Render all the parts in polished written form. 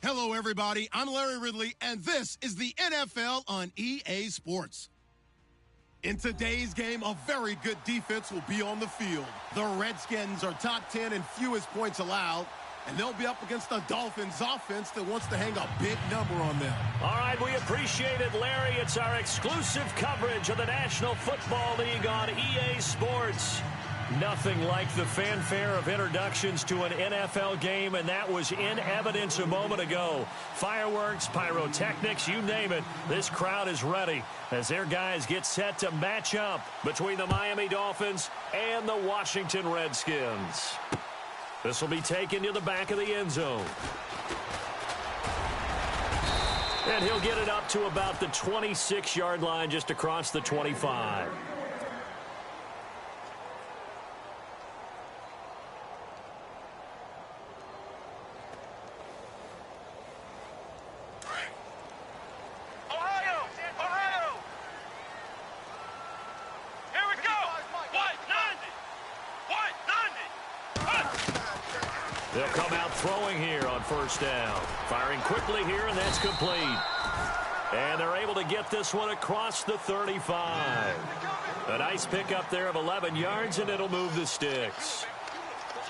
Hello, everybody. I'm Larry Ridley, and this is the NFL on EA Sports. In today's game, a very good defense will be on the field. The Redskins are top 10 in fewest points allowed, and they'll be up against the Dolphins offense that wants to hang a big number on them. All right, we appreciate it, Larry. It's our exclusive coverage of the National Football League on EA Sports. Nothing like the fanfare of introductions to an NFL game, and that was in evidence a moment ago. Fireworks, pyrotechnics, you name it. This crowd is ready as their guys get set to match up between the Miami Dolphins and the Washington Redskins. This will be taken to the back of the end zone. And he'll get it up to about the 26-yard line, just across the 25. They'll come out throwing here on first down. Firing quickly here, and that's complete. And they're able to get this one across the 35. A nice pickup there of 11 yards, and it'll move the sticks.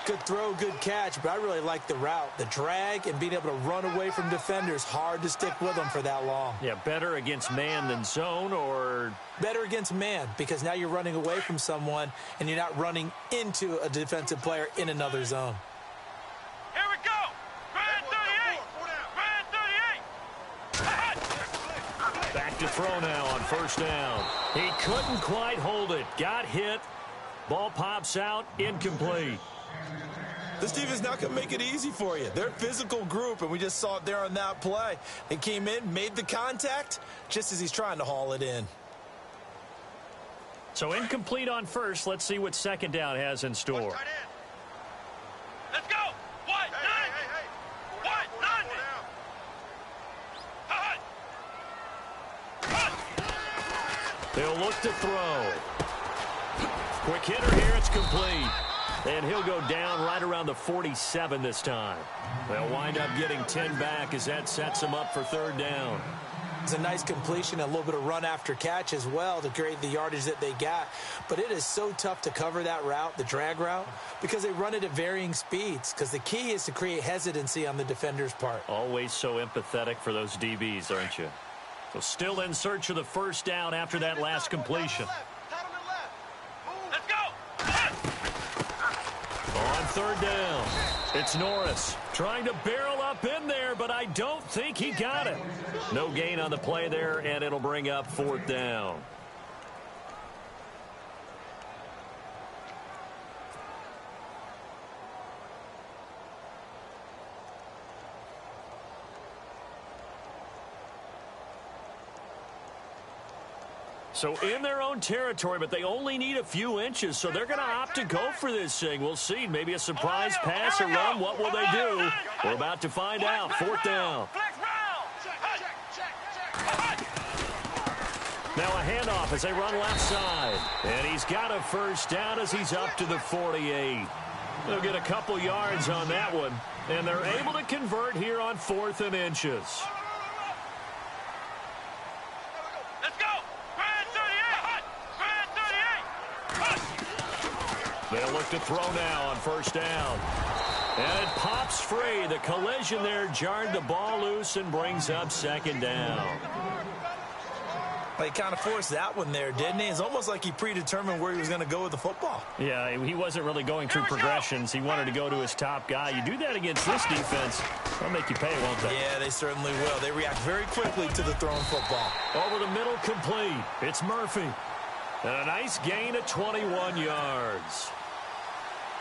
Good throw, good catch, but I really like the route. The drag and being able to run away from defenders, hard to stick with them for that long. Yeah, better against man than zone, or? Better against man, because now you're running away from someone, and you're not running into a defensive player in another zone. Here we go! Grand 38! Back to throw now on first down. He couldn't quite hold it. Got hit. Ball pops out. Incomplete. This team is not going to make it easy for you. They're a physical group, and we just saw it there on that play. They came in, made the contact, just as he's trying to haul it in. So incomplete on first. Let's see what second down has in store. Let's go! What? What? They'll look to throw. Quick hitter here. It's complete. And he'll go down right around the 47 this time. They'll wind up getting 10 back as that sets them up for third down. It's a nice completion, a little bit of run after catch as well to create the yardage that they got. But it is so tough to cover that route, the drag route, because they run it at varying speeds. Because the key is to create hesitancy on the defender's part. Always so empathetic for those DBs, aren't you? So still in search of the first down after that last completion. Let's go! On third down, it's Norris trying to barrel up in there, but I don't think he got it. No gain on the play there, and it'll bring up fourth down. So in their own territory, but they only need a few inches, so they're going to opt to go for this thing. We'll see. Maybe a surprise pass or run. What will they do? We're about to find out. Fourth down. Now a handoff as they run left side. And he's got a first down as he's up to the 48. They'll get a couple yards on that one. And they're able to convert here on 4th and inches. They'll look to throw now on first down. And it pops free. The collision there jarred the ball loose and brings up second down. He kind of forced that one there, didn't he? It's almost like he predetermined where he was going to go with the football. Yeah, he wasn't really going through progressions. He wanted to go to his top guy. You do that against this defense, they'll make you pay, won't they? Yeah, they certainly will. They react very quickly to the thrown football. Over the middle, complete. It's Murphy. And a nice gain of 21 yards.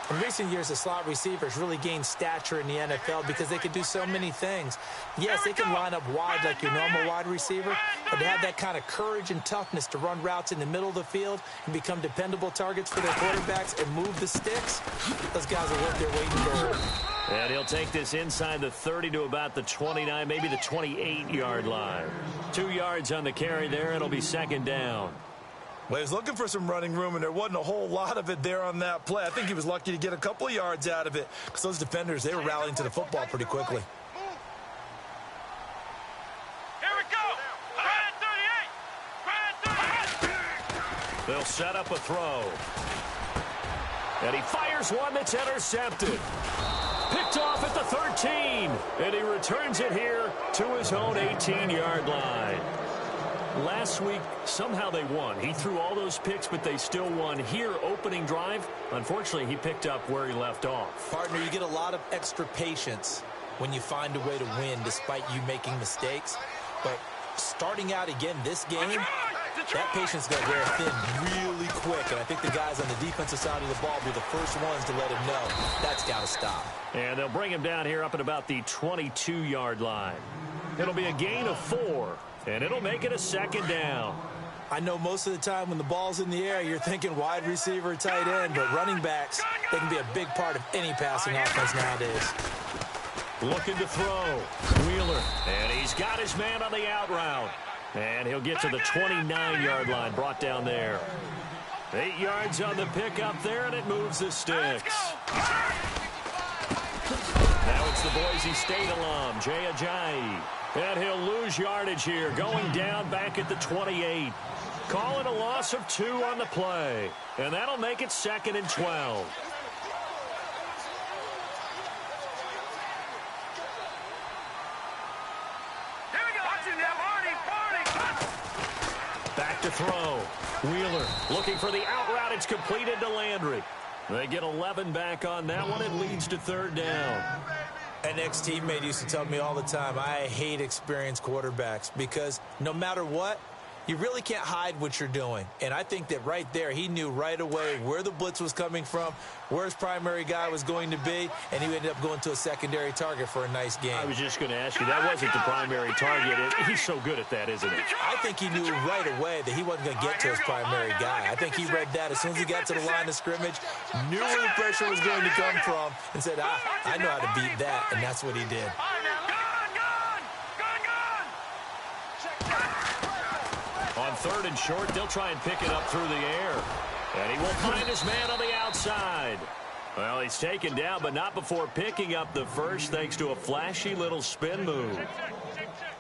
In recent years, the slot receivers really gained stature in the NFL because they can do so many things. Yes, they can line up wide like your normal wide receiver, but they have that kind of courage and toughness to run routes in the middle of the field and become dependable targets for their quarterbacks and move the sticks. Those guys will work their weight in gold. And he'll take this inside the 30 to about the 29, maybe the 28-yard line. 2 yards on the carry there. It'll be second down. Well, he was looking for some running room, and there wasn't a whole lot of it there on that play. I think he was lucky to get a couple of yards out of it because those defenders, they were rallying to the football pretty quickly. They'll set up a throw. And he fires one that's intercepted. Picked off at the 13. And he returns it here to his own 18-yard line. Last week, somehow they won. He threw all those picks, but they still won. Here, opening drive, unfortunately, he picked up where he left off. Partner, you get a lot of extra patience when you find a way to win despite you making mistakes. But starting out again this game, that patience got to wear thin really quick. And I think the guys on the defensive side of the ball will be the first ones to let him know that's got to stop. And they'll bring him down here up at about the 22-yard line. It'll be a gain of 4. And it'll make it a second down. I know most of the time when the ball's in the air, you're thinking wide receiver, tight end, but running backs, they can be a big part of any passing offense nowadays. Looking to throw. Wheeler. And he's got his man on the out route. And he'll get to the 29-yard line, brought down there. 8 yards on the pickup there, and it moves the sticks. Now it's the Boise State alum, Jay Ajayi. And he'll lose yardage here, going down back at the 28. Calling a loss of 2 on the play. And that'll make it 2nd and 12. Here we go. Back to throw. Wheeler looking for the out route. It's completed to Landry. They get 11 back on that one. It leads to 3rd down. An ex-teammate used to tell me all the time, I hate experienced quarterbacks because no matter what, you really can't hide what you're doing. And I think that right there, he knew right away where the blitz was coming from, where his primary guy was going to be, and he ended up going to a secondary target for a nice game. I was just going to ask you, that wasn't the primary target. He's so good at that, isn't he? I think he knew right away that he wasn't going to get to his primary guy. I think he read that as soon as he got to the line of scrimmage, knew where the pressure was going to come from, and said, I know how to beat that, and that's what he did. On 3rd and short, they'll try and pick it up through the air. And he will find his man on the outside. Well, he's taken down, but not before picking up the first, thanks to a flashy little spin move.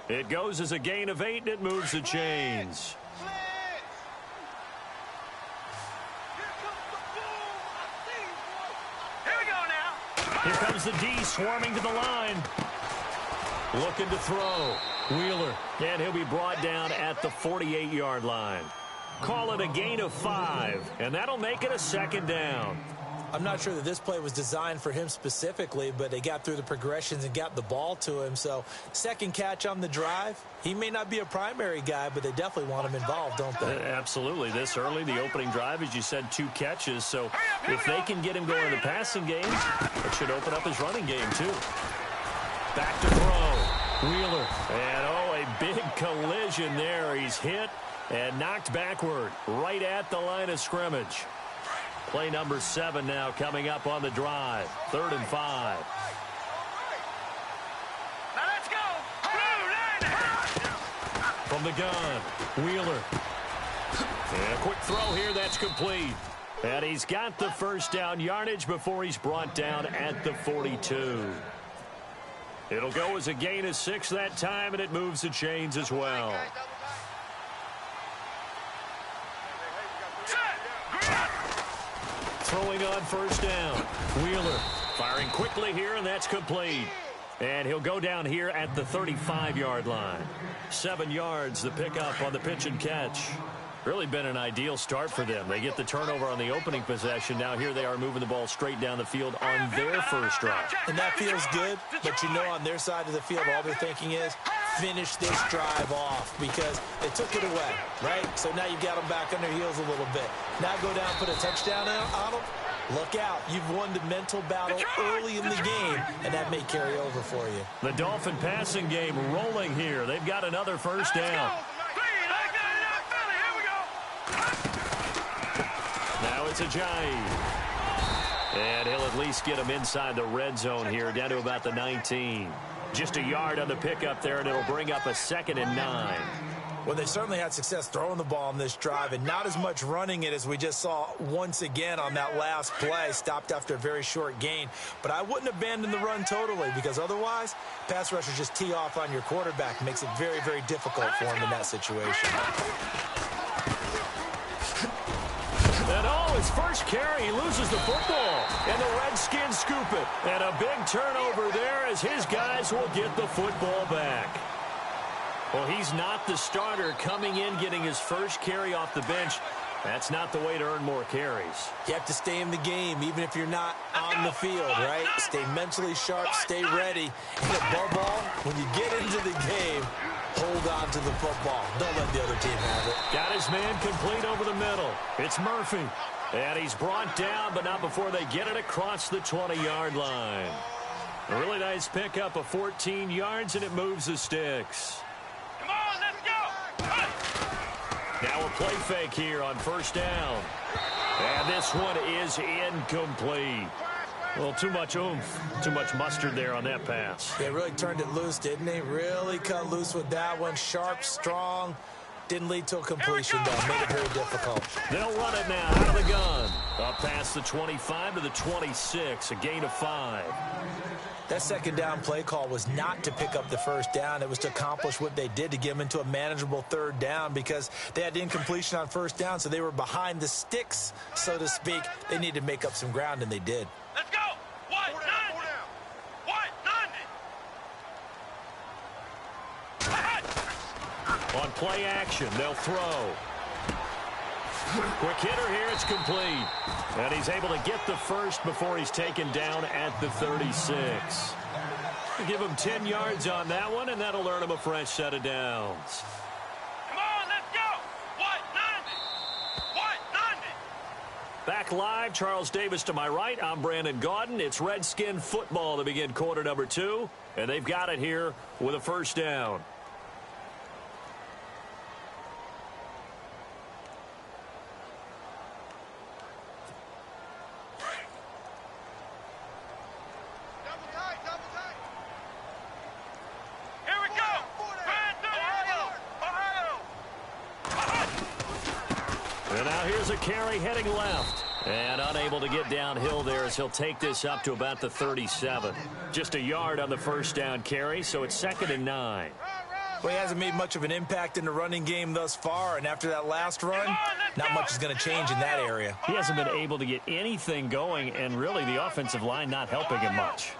It goes as a gain of 8, and it moves the chains. Here we go now. Here comes the D swarming to the line. Looking to throw. Wheeler, and he'll be brought down at the 48-yard line. Call it a gain of 5, and that'll make it a 2nd down. I'm not sure that this play was designed for him specifically, but they got through the progressions and got the ball to him. So, second catch on the drive. He may not be a primary guy, but they definitely want him involved, don't they? Absolutely. This early, the opening drive, as you said, 2 catches. So, if they can get him going in the passing game, it should open up his running game, too. Back to throw. Wheeler, and a big collision there. He's hit and knocked backward right at the line of scrimmage. Play number 7 now coming up on the drive. 3rd and 5. Now let's go. From the gun, Wheeler. And a quick throw here, that's complete. And he's got the first down yardage before he's brought down at the 42. It'll go as a gain of 6 that time, and it moves the chains as well. Throwing on 1st down. Wheeler firing quickly here, and that's complete. And he'll go down here at the 35-yard line. 7 yards, the pickup on the pitch and catch. Really been an ideal start for them. They get the turnover on the opening possession. Now here they are moving the ball straight down the field on their first drive. And that feels good, but you know on their side of the field, all they're thinking is finish this drive off because they took it away, right? So now you've got them back on their heels a little bit. Now go down, put a touchdown on them. Look out. You've won the mental battle early in the game, and that may carry over for you. The Dolphin passing game rolling here. They've got another first down. Now it's Ajayi. And he'll at least get him inside the red zone here, down to about the 19. Just a yard on the pickup there, and it'll bring up a 2nd and 9. Well, they certainly had success throwing the ball on this drive and not as much running it as we just saw once again on that last play. Stopped after a very short gain. But I wouldn't abandon the run totally because otherwise, pass rushers just tee off on your quarterback. It makes it very, very difficult for him in that situation. his first carry, he loses the football. And the Redskins scoop it. And a big turnover there as his guys will get the football back. Well, he's not the starter coming in, getting his first carry off the bench. That's not the way to earn more carries. You have to stay in the game, even if you're not on the field, right? Stay mentally sharp, stay ready. And above all, when you get into the game, hold on to the football. Don't let the other team have it. Got his man complete over the middle. It's Murphy. And he's brought down, but not before they get it across the 20-yard line. A really nice pickup of 14 yards, and it moves the sticks. Come on, let's go. Now a play fake here on first down. And this one is incomplete. Well, too much oomph, too much mustard there on that pass. They really turned it loose, didn't they? Really cut loose with that one. Sharp, strong. Didn't lead to a completion, though. Made it very difficult. They'll run it now out of the gun. Up past the 25 to the 26, a gain of 5. That second down play call was not to pick up the first down. It was to accomplish what they did, to get them into a manageable third down, because they had incompletion on first down, so they were behind the sticks, so to speak. They needed to make up some ground, and they did. Let's go. What? On play action, they'll throw. Quick hitter here, it's complete. And he's able to get the first before he's taken down at the 36. Give him 10 yards on that one, and that'll earn him a fresh set of downs. Come on, let's go. What? Back live, Charles Davis to my right. I'm Brandon Gaudin. It's Redskin football to begin quarter number 2. And they've got it here with a first down. Carry heading left. And unable to get downhill there as he'll take this up to about the 37. Just a yard on the first down carry, so it's 2nd and 9. Well, he hasn't made much of an impact in the running game thus far, and after that last run, not much is going to change in that area. He hasn't been able to get anything going, and really the offensive line not helping him much.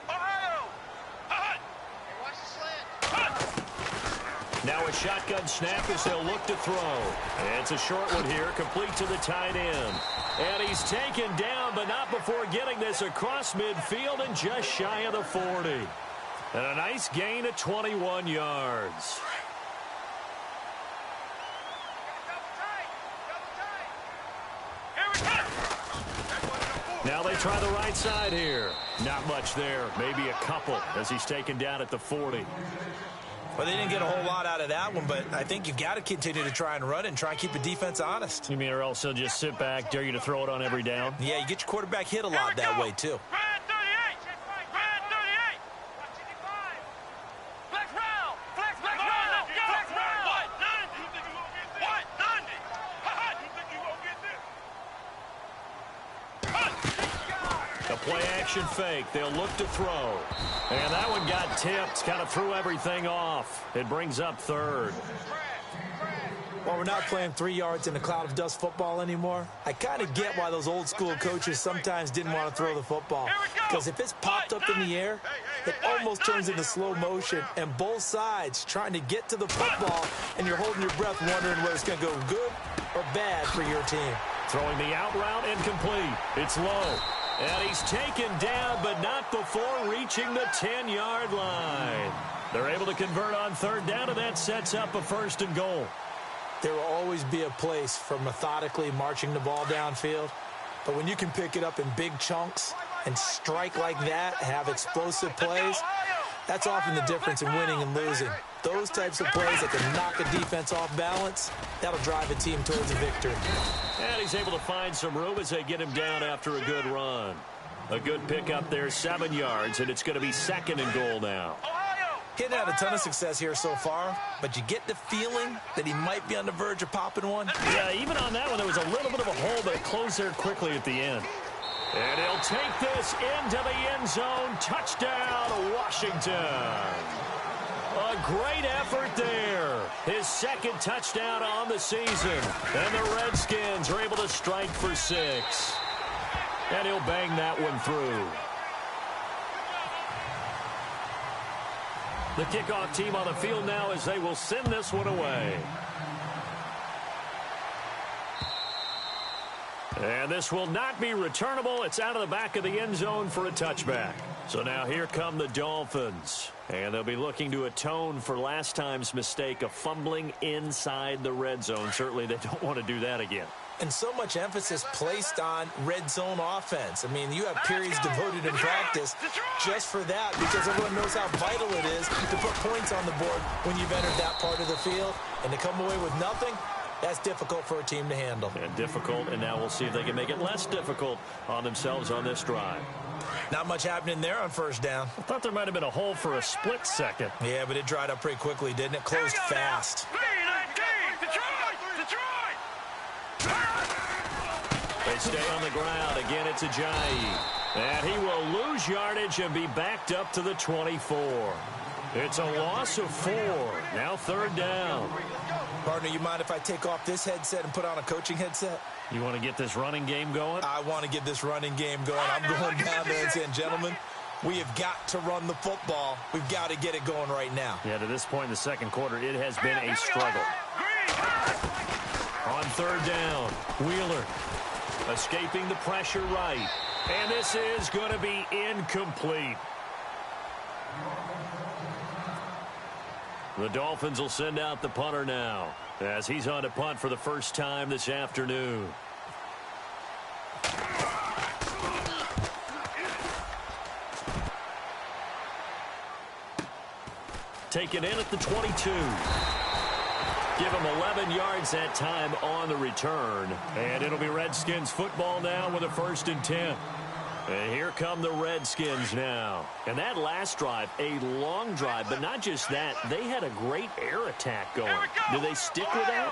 Now a shotgun snap as they'll look to throw. It's a short one here, complete to the tight end. And he's taken down, but not before getting this across midfield and just shy of the 40. And a nice gain of 21 yards. Now they try the right side here. Not much there, maybe a couple as he's taken down at the 40. Well, they didn't get a whole lot out of that one, but I think you've got to continue to try and run and try and keep the defense honest. You mean or else they'll just sit back, dare you to throw it on every down? Yeah, you get your quarterback hit a lot that way, too. Brand 38. Brand 38. Flex round. Flex round. Flex round. What? 90. What? 90. You think you won't get this? A play action fake. They'll look to throw. And that one got tipped. Kind of threw everything off. It brings up 3rd. Well, we're not playing 3 yards in a cloud of dust football anymore. I kind of get why those old school coaches sometimes didn't want to throw the football. Because if it's popped up in the air, it almost turns into slow motion. And both sides trying to get to the football, and you're holding your breath wondering whether it's going to go good or bad for your team. Throwing the out route incomplete. It's low. And he's taken down, but not before reaching the 10-yard line. They're able to convert on 3rd down, and that sets up a 1st and goal. There will always be a place for methodically marching the ball downfield. But when you can pick it up in big chunks and strike like that, have explosive plays, that's often the difference in winning and losing. Those types of plays that can knock a defense off balance, that'll drive a team towards a victory. And he's able to find some room as they get him down after a good run. A good pickup there, 7 yards, and it's going to be 2nd and goal now. He hadn't had a ton of success here so far, but you get the feeling that he might be on the verge of popping one. Yeah, even on that one, there was a little bit of a hole, but it closed there quickly at the end. And he'll take this into the end zone. Touchdown, Washington. A great effort there. His second touchdown on the season. And the Redskins are able to strike for 6. And he'll bang that one through. The kickoff team on the field now as they will send this one away. And this will not be returnable. It's out of the back of the end zone for a touchback. So now here come the Dolphins. And they'll be looking to atone for last time's mistake of fumbling inside the red zone. Certainly they don't want to do that again. And so much emphasis placed on red zone offense. I mean, you have periods devoted in practice just for that because everyone knows how vital it is to put points on the board when you've entered that part of the field. And to come away with nothing, that's difficult for a team to handle. And difficult, and now we'll see if they can make it less difficult on themselves on this drive. Not much happening there on first down. I thought there might have been a hole for a split second. Yeah, but it dried up pretty quickly, didn't it? Closed fast. They stay on the ground. Again, it's Ajayi. And he will lose yardage and be backed up to the 24. It's a loss of 4. Now third down. Partner, you mind if I take off this headset and put on a coaching headset? You want to get this running game going? I want to get this running game going. I'm going down there and saying, gentlemen, we have got to run the football. We've got to get it going right now. Yeah, to this point in the second quarter, it has been a struggle. On third down, Wheeler escaping the pressure right. And this is going to be incomplete. The Dolphins will send out the punter now as he's on to punt for the first time this afternoon. Taken in at the 22. Give him 11 yards that time on the return. And it'll be Redskins football now with a 1st and 10. And here come the Redskins now. And that last drive, a long drive, but not just that. They had a great air attack going. Do they stick with that?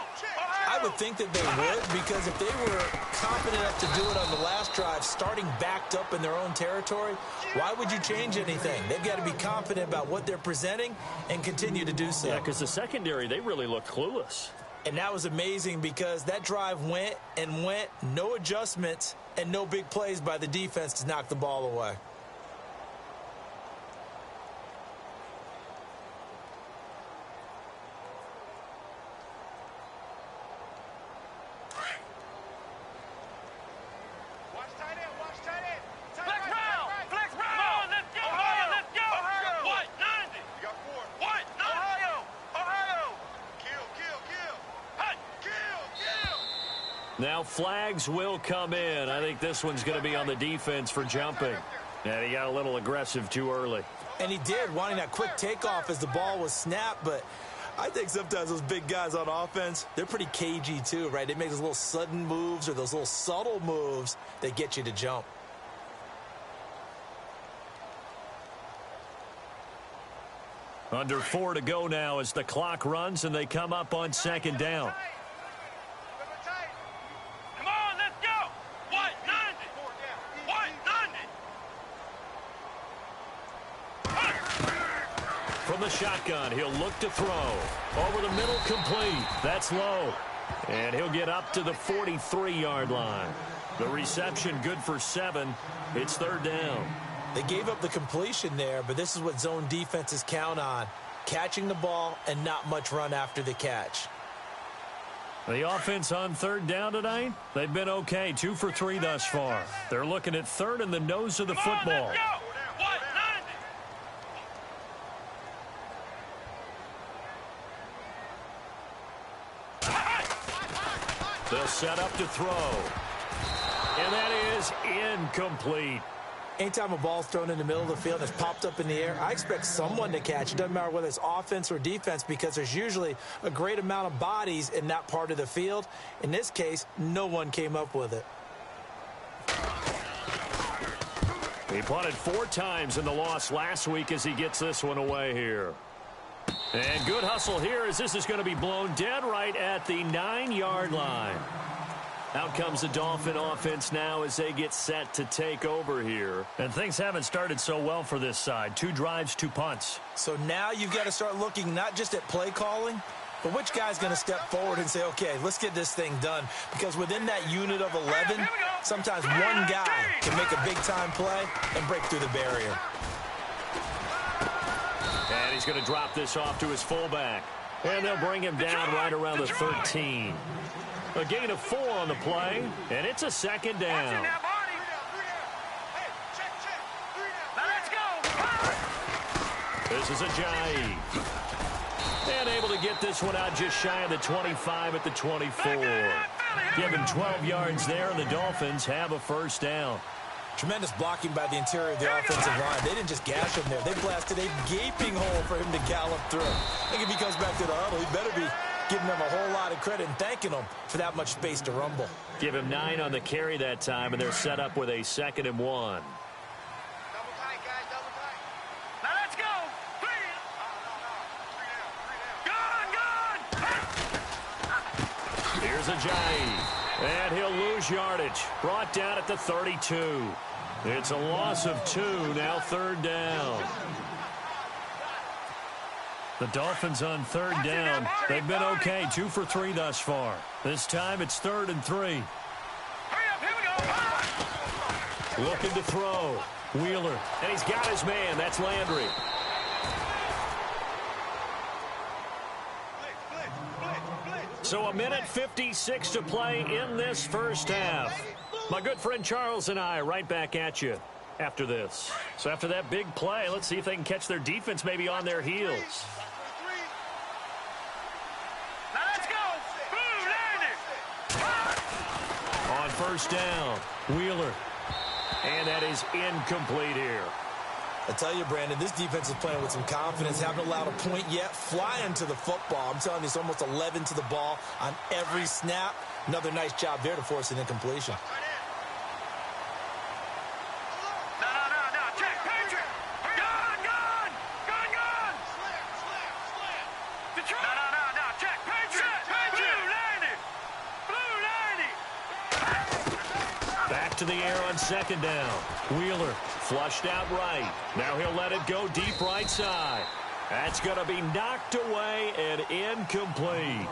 I would think that they would, because if they were confident enough to do it on the last drive, starting backed up in their own territory, why would you change anything? They've got to be confident about what they're presenting and continue to do so. Yeah, because the secondary, they really looked clueless. And that was amazing because that drive went and went, no adjustments, and no big plays by the defense to knock the ball away. Now flags will come in. I think this one's going to be on the defense for jumping. And he got a little aggressive too early. And he did, wanting that quick takeoff as the ball was snapped. But I think sometimes those big guys on offense, they're pretty cagey too, right? They make those little sudden moves or those little subtle moves that get you to jump. Under 4 to go now as the clock runs and they come up on 2nd down. From the shotgun, he'll look to throw. Over the middle, complete. That's low. And he'll get up to the 43-yard line. The reception good for 7. It's 3rd down. They gave up the completion there, but this is what zone defenses count on. Catching the ball and not much run after the catch. The offense on 3rd down tonight, they've been okay. 2 for 3 thus far. They're looking at 3rd and the nose of the football. They'll set up to throw. And that is incomplete. Anytime a ball's thrown in the middle of the field and it's popped up in the air, I expect someone to catch. It doesn't matter whether it's offense or defense because there's usually a great amount of bodies in that part of the field. In this case, no one came up with it. He punted 4 times in the loss last week as he gets this one away here. And good hustle here as this is going to be blown dead right at the 9-yard line. Out comes the Dolphin offense now as they get set to take over here. And things haven't started so well for this side. 2 drives, 2 punts. So now you've got to start looking not just at play calling, but which guy's going to step forward and say, okay, let's get this thing done. Because within that unit of 11, sometimes one guy can make a big-time play and break through the barrier. And he's going to drop this off to his fullback. And they'll bring him down right around the 13. A gain of 4 on the play, and it's a second down. This is Ajayi. And able to get this one out just shy of the 25 at the 24. Give him 12 yards there, and the Dolphins have a first down. Tremendous blocking by the interior of the offensive line. They didn't just gash him there. They blasted a gaping hole for him to gallop through. I think if he goes back to the huddle, he better be giving them a whole lot of credit and thanking them for that much space to rumble. Give him 9 on the carry that time, and they're set up with a 2nd and 1. Double tight, guys, double tight. Now let's go. 3. No. 3 down. Here's Ajayi. And he'll lose yardage. Brought down at the 32. It's a loss of 2, now 3rd down. The Dolphins on 3rd down. They've been okay, 2 for 3 thus far. This time it's 3rd and 3. Hurry up, here we go. Looking to throw. Wheeler. And he's got his man. That's Landry. So 1:56 to play in this first half. My good friend Charles and I right back at you after this. So after that big play, let's see if they can catch their defense maybe on their heels. Now let's go. On first down, Wheeler. And that is incomplete here. I tell you, Brandon, this defense is playing with some confidence. Haven't allowed a point yet. Flying to the football. I'm telling you, it's almost 11 to the ball on every snap. Another nice job there to force an incompletion. No. Check. Patriot. Gun. No. Check. Patriot. Blue landing. Back to the air on 2nd down. Wheeler flushed out right. Now he'll let it go deep right side. That's going to be knocked away and incomplete.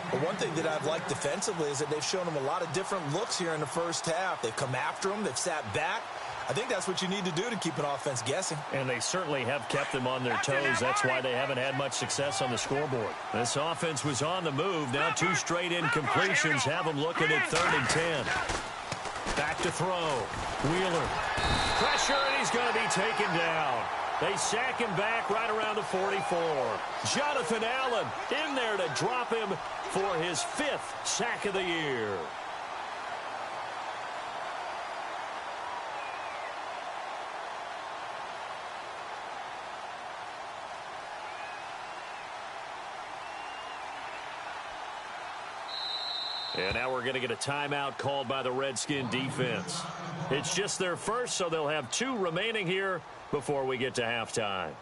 But one thing that I've liked defensively is that they've shown him a lot of different looks here in the first half. They've come after him. They've sat back. I think that's what you need to do to keep an offense guessing. And they certainly have kept them on their toes. That's why they haven't had much success on the scoreboard. This offense was on the move. Now 2 straight incompletions have them looking at 3rd and 10. Back to throw. Wheeler. Pressure, and he's going to be taken down. They sack him back right around the 44. Jonathan Allen in there to drop him for his 5th sack of the year. And now we're going to get a timeout called by the Redskin defense. It's just their first, so they'll have 2 remaining here before we get to halftime.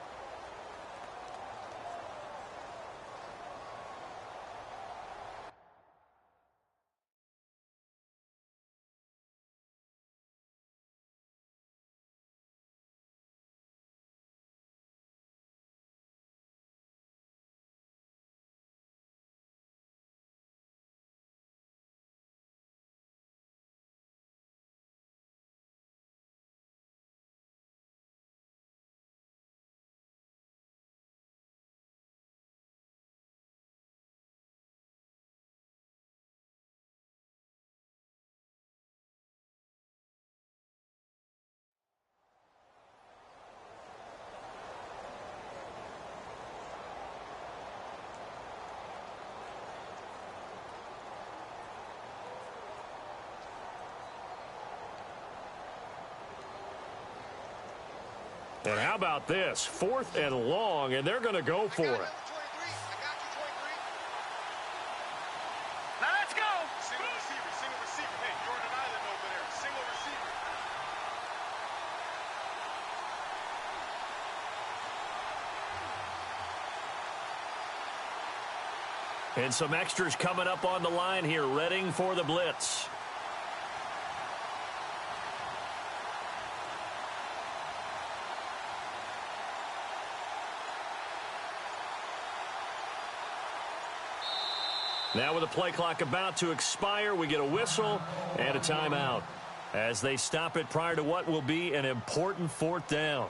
And how about this? 4th and long, and they're going to go for it. Now let's go. Single receiver. Hey, you're on an island over there. Single receiver. And some extras coming up on the line here, readying for the blitz. Now with the play clock about to expire, we get a whistle and a timeout as they stop it prior to what will be an important 4th down.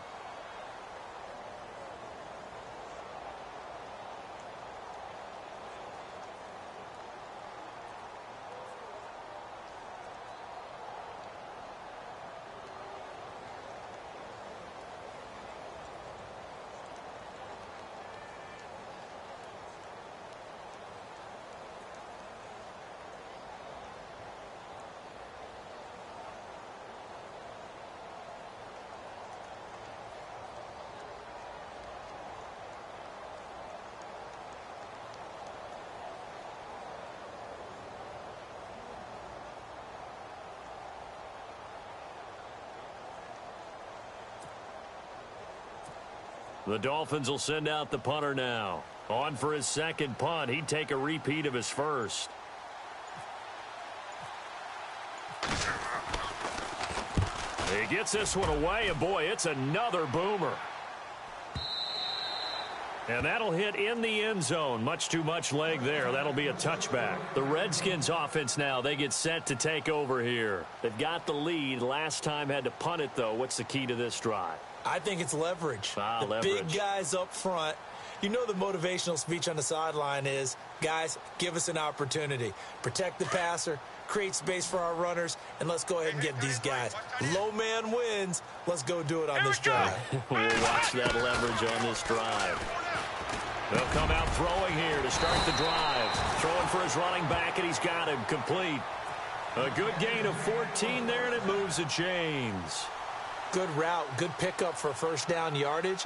The Dolphins will send out the punter now. On for his 2nd punt. He'd take a repeat of his first. He gets this one away, and boy, it's another boomer. And that'll hit in the end zone. Much too much leg there. That'll be a touchback. The Redskins offense now, they get set to take over here. They've got the lead. Last time had to punt it, though. What's the key to this drive? I think it's leverage. Leverage. Big guys up front. You know the motivational speech on the sideline is, guys, give us an opportunity. Protect the passer, create space for our runners, and let's go ahead and get these guys. Low man wins. Let's go do it on this drive. We'll watch that leverage on this drive. They'll come out throwing here to start the drive. Throwing for his running back, and he's got him complete. A good gain of 14 there, and it moves the chains. Good route, good pickup for 1st down yardage,